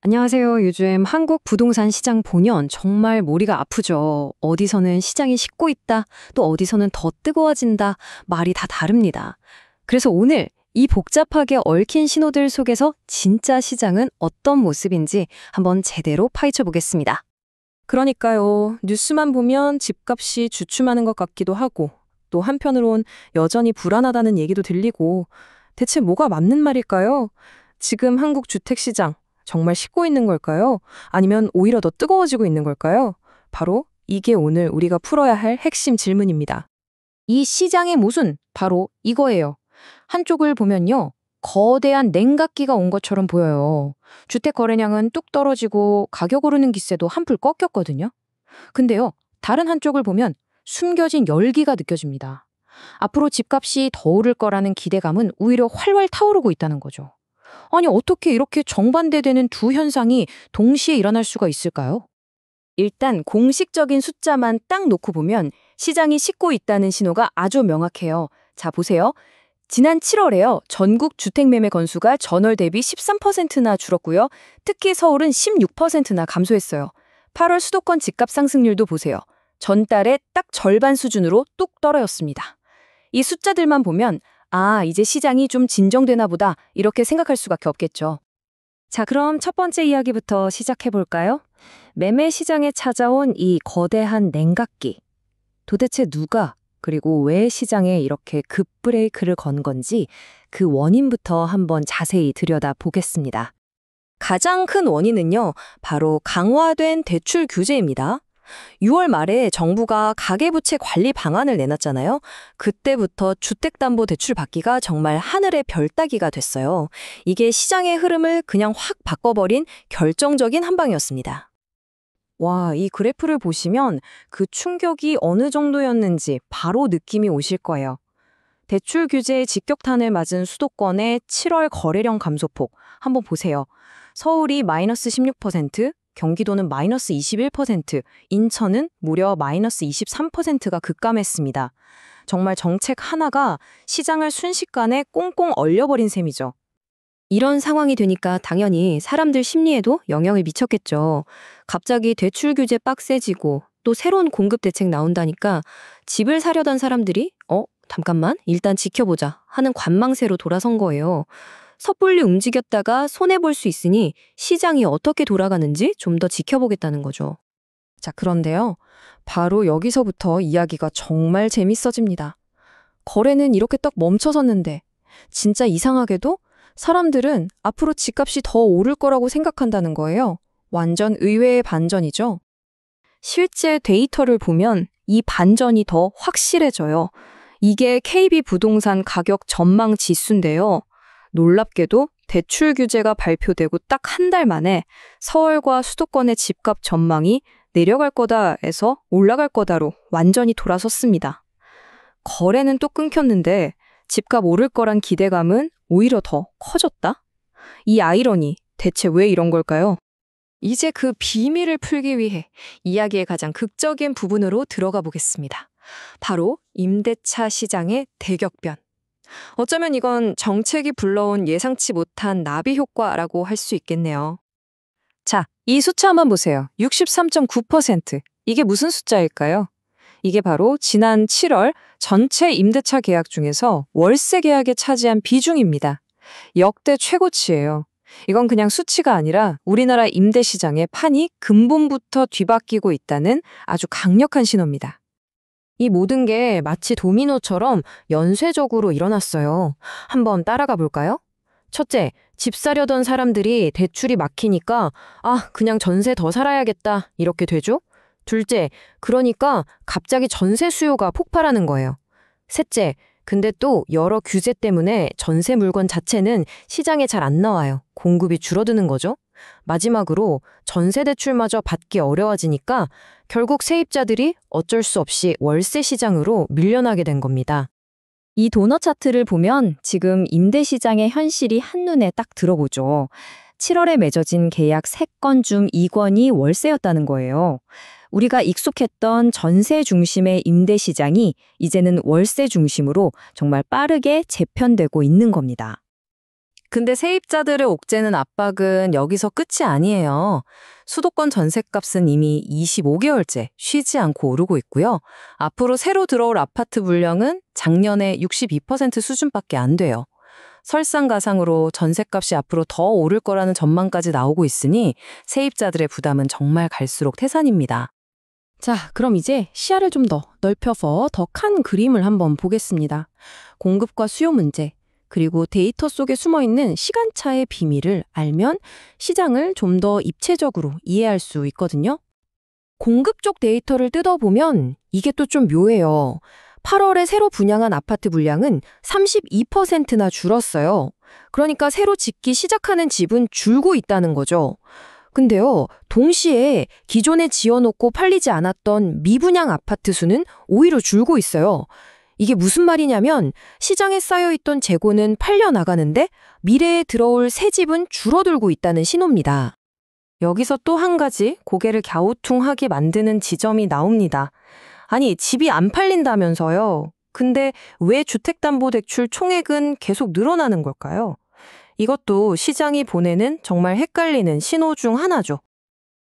안녕하세요. 요즘 한국 부동산 시장 보면 정말 머리가 아프죠. 어디서는 시장이 식고 있다, 또 어디서는 더 뜨거워진다, 말이 다 다릅니다. 그래서 오늘 이 복잡하게 얽힌 신호들 속에서 진짜 시장은 어떤 모습인지 한번 제대로 파헤쳐 보겠습니다. 그러니까요. 뉴스만 보면 집값이 주춤하는 것 같기도 하고, 또 한편으론 여전히 불안하다는 얘기도 들리고, 대체 뭐가 맞는 말일까요? 지금 한국 주택시장 정말 식고 있는 걸까요? 아니면 오히려 더 뜨거워지고 있는 걸까요? 바로 이게 오늘 우리가 풀어야 할 핵심 질문입니다. 이 시장의 모순, 바로 이거예요. 한쪽을 보면요. 거대한 냉각기가 온 것처럼 보여요. 주택 거래량은 뚝 떨어지고 가격 오르는 기세도 한풀 꺾였거든요. 근데요, 다른 한쪽을 보면 숨겨진 열기가 느껴집니다. 앞으로 집값이 더 오를 거라는 기대감은 오히려 활활 타오르고 있다는 거죠. 아니, 어떻게 이렇게 정반대되는 두 현상이 동시에 일어날 수가 있을까요? 일단 공식적인 숫자만 딱 놓고 보면 시장이 식고 있다는 신호가 아주 명확해요. 자, 보세요. 지난 7월에요. 전국 주택 매매 건수가 전월 대비 13%나 줄었고요. 특히 서울은 16%나 감소했어요. 8월 수도권 집값 상승률도 보세요. 전달의 딱 절반 수준으로 뚝 떨어졌습니다. 이 숫자들만 보면 아, 이제 시장이 좀 진정되나 보다 이렇게 생각할 수밖에 없겠죠. 자, 그럼 첫 번째 이야기부터 시작해 볼까요? 매매 시장에 찾아온 이 거대한 냉각기. 도대체 누가 그리고 왜 시장에 이렇게 급브레이크를 건 건지 그 원인부터 한번 자세히 들여다 보겠습니다. 가장 큰 원인은요, 바로 강화된 대출 규제입니다. 6월 말에 정부가 가계부채 관리 방안을 내놨잖아요. 그때부터 주택담보대출 받기가 정말 하늘의 별 따기가 됐어요. 이게 시장의 흐름을 그냥 확 바꿔버린 결정적인 한 방이었습니다. 와, 이 그래프를 보시면 그 충격이 어느 정도였는지 바로 느낌이 오실 거예요. 대출 규제의 직격탄을 맞은 수도권의 7월 거래량 감소폭 한번 보세요. 서울이 마이너스 16%, 경기도는 마이너스 21%, 인천은 무려 마이너스 23%가 급감했습니다. 정말 정책 하나가 시장을 순식간에 꽁꽁 얼려버린 셈이죠. 이런 상황이 되니까 당연히 사람들 심리에도 영향을 미쳤겠죠. 갑자기 대출 규제 빡세지고 또 새로운 공급 대책 나온다니까 집을 사려던 사람들이 잠깐만 일단 지켜보자 하는 관망세로 돌아선 거예요. 섣불리 움직였다가 손해볼 수 있으니 시장이 어떻게 돌아가는지 좀 더 지켜보겠다는 거죠. 자, 그런데요. 바로 여기서부터 이야기가 정말 재밌어집니다. 거래는 이렇게 딱 멈춰섰는데 진짜 이상하게도 사람들은 앞으로 집값이 더 오를 거라고 생각한다는 거예요. 완전 의외의 반전이죠. 실제 데이터를 보면 이 반전이 더 확실해져요. 이게 KB 부동산 가격 전망 지수인데요. 놀랍게도 대출 규제가 발표되고 딱 한 달 만에 서울과 수도권의 집값 전망이 내려갈 거다에서 올라갈 거다로 완전히 돌아섰습니다. 거래는 또 끊겼는데 집값 오를 거란 기대감은 오히려 더 커졌다? 이 아이러니, 대체 왜 이런 걸까요? 이제 그 비밀을 풀기 위해 이야기의 가장 극적인 부분으로 들어가 보겠습니다. 바로 임대차 시장의 대격변. 어쩌면 이건 정책이 불러온 예상치 못한 나비 효과라고 할 수 있겠네요. 자, 이 숫자만 보세요. 63.9%. 이게 무슨 숫자일까요? 이게 바로 지난 7월 전체 임대차 계약 중에서 월세 계약에 차지한 비중입니다. 역대 최고치예요. 이건 그냥 수치가 아니라 우리나라 임대 시장의 판이 근본부터 뒤바뀌고 있다는 아주 강력한 신호입니다. 이 모든 게 마치 도미노처럼 연쇄적으로 일어났어요. 한번 따라가 볼까요? 첫째, 집 사려던 사람들이 대출이 막히니까 그냥 전세 더 살아야겠다 이렇게 되죠? 둘째, 그러니까 갑자기 전세 수요가 폭발하는 거예요. 셋째, 근데 또 여러 규제 때문에 전세 물건 자체는 시장에 잘 안 나와요. 공급이 줄어드는 거죠. 마지막으로 전세 대출마저 받기 어려워지니까 결국 세입자들이 어쩔 수 없이 월세 시장으로 밀려나게 된 겁니다. 이 도넛 차트를 보면 지금 임대 시장의 현실이 한눈에 딱 들어오죠. 7월에 맺어진 계약 3건 중 2건이 월세였다는 거예요. 우리가 익숙했던 전세 중심의 임대 시장이 이제는 월세 중심으로 정말 빠르게 재편되고 있는 겁니다. 근데 세입자들을 옥죄는 압박은 여기서 끝이 아니에요. 수도권 전셋값은 이미 25개월째 쉬지 않고 오르고 있고요. 앞으로 새로 들어올 아파트 물량은 작년에 62% 수준밖에 안 돼요. 설상가상으로 전셋값이 앞으로 더 오를 거라는 전망까지 나오고 있으니 세입자들의 부담은 정말 갈수록 태산입니다. 자, 그럼 이제 시야를 좀 더 넓혀서 더 큰 그림을 한번 보겠습니다. 공급과 수요 문제, 그리고 데이터 속에 숨어있는 시간차의 비밀을 알면 시장을 좀 더 입체적으로 이해할 수 있거든요. 공급 쪽 데이터를 뜯어보면 이게 또 좀 묘해요. 8월에 새로 분양한 아파트 물량은 32%나 줄었어요. 그러니까 새로 짓기 시작하는 집은 줄고 있다는 거죠. 근데요, 동시에 기존에 지어놓고 팔리지 않았던 미분양 아파트 수는 오히려 줄고 있어요. 이게 무슨 말이냐면 시장에 쌓여있던 재고는 팔려 나가는데 미래에 들어올 새 집은 줄어들고 있다는 신호입니다. 여기서 또 한 가지 고개를 갸우뚱하게 만드는 지점이 나옵니다. 아니, 집이 안 팔린다면서요. 근데 왜 주택담보대출 총액은 계속 늘어나는 걸까요? 이것도 시장이 보내는 정말 헷갈리는 신호 중 하나죠.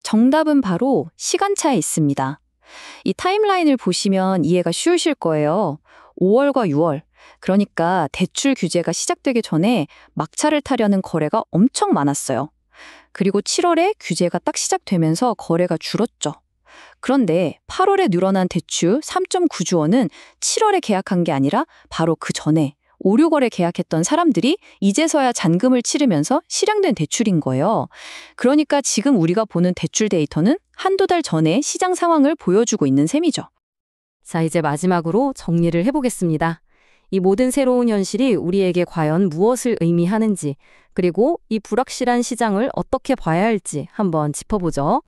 정답은 바로 시간차에 있습니다. 이 타임라인을 보시면 이해가 쉬우실 거예요. 5월과 6월, 그러니까 대출 규제가 시작되기 전에 막차를 타려는 거래가 엄청 많았어요. 그리고 7월에 규제가 딱 시작되면서 거래가 줄었죠. 그런데 8월에 늘어난 대출 3.9조 원은 7월에 계약한 게 아니라 바로 그 전에 5, 6월에 계약했던 사람들이 이제서야 잔금을 치르면서 실행된 대출인 거예요. 그러니까 지금 우리가 보는 대출 데이터는 한두 달 전에 시장 상황을 보여주고 있는 셈이죠. 자, 이제 마지막으로 정리를 해보겠습니다. 이 모든 새로운 현실이 우리에게 과연 무엇을 의미하는지, 그리고 이 불확실한 시장을 어떻게 봐야 할지 한번 짚어보죠.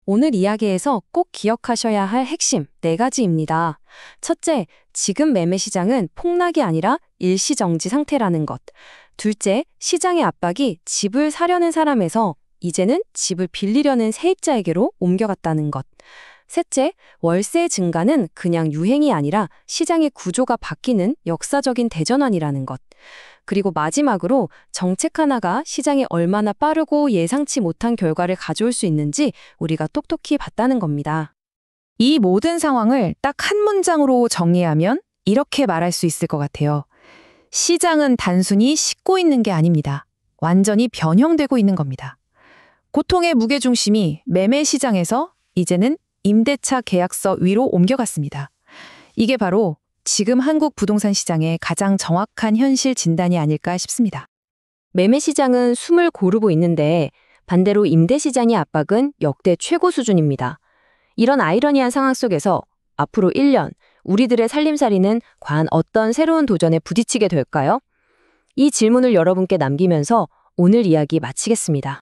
오늘 이야기에서 꼭 기억하셔야 할 핵심 4가지입니다. 첫째, 지금 매매 시장은 폭락이 아니라 일시정지 상태라는 것. 둘째, 시장의 압박이 집을 사려는 사람에서 이제는 집을 빌리려는 세입자에게로 옮겨갔다는 것. 셋째, 월세 증가는 그냥 유행이 아니라 시장의 구조가 바뀌는 역사적인 대전환이라는 것. 그리고 마지막으로 정책 하나가 시장에 얼마나 빠르고 예상치 못한 결과를 가져올 수 있는지 우리가 똑똑히 봤다는 겁니다. 이 모든 상황을 딱 한 문장으로 정리하면 이렇게 말할 수 있을 것 같아요. 시장은 단순히 식고 있는 게 아닙니다. 완전히 변형되고 있는 겁니다. 고통의 무게중심이 매매 시장에서 이제는 임대차 계약서 위로 옮겨갔습니다. 이게 바로 지금 한국 부동산 시장의 가장 정확한 현실 진단이 아닐까 싶습니다. 매매 시장은 숨을 고르고 있는데 반대로 임대 시장의 압박은 역대 최고 수준입니다. 이런 아이러니한 상황 속에서 앞으로 1년 우리들의 살림살이는 과연 어떤 새로운 도전에 부딪히게 될까요? 이 질문을 여러분께 남기면서 오늘 이야기 마치겠습니다.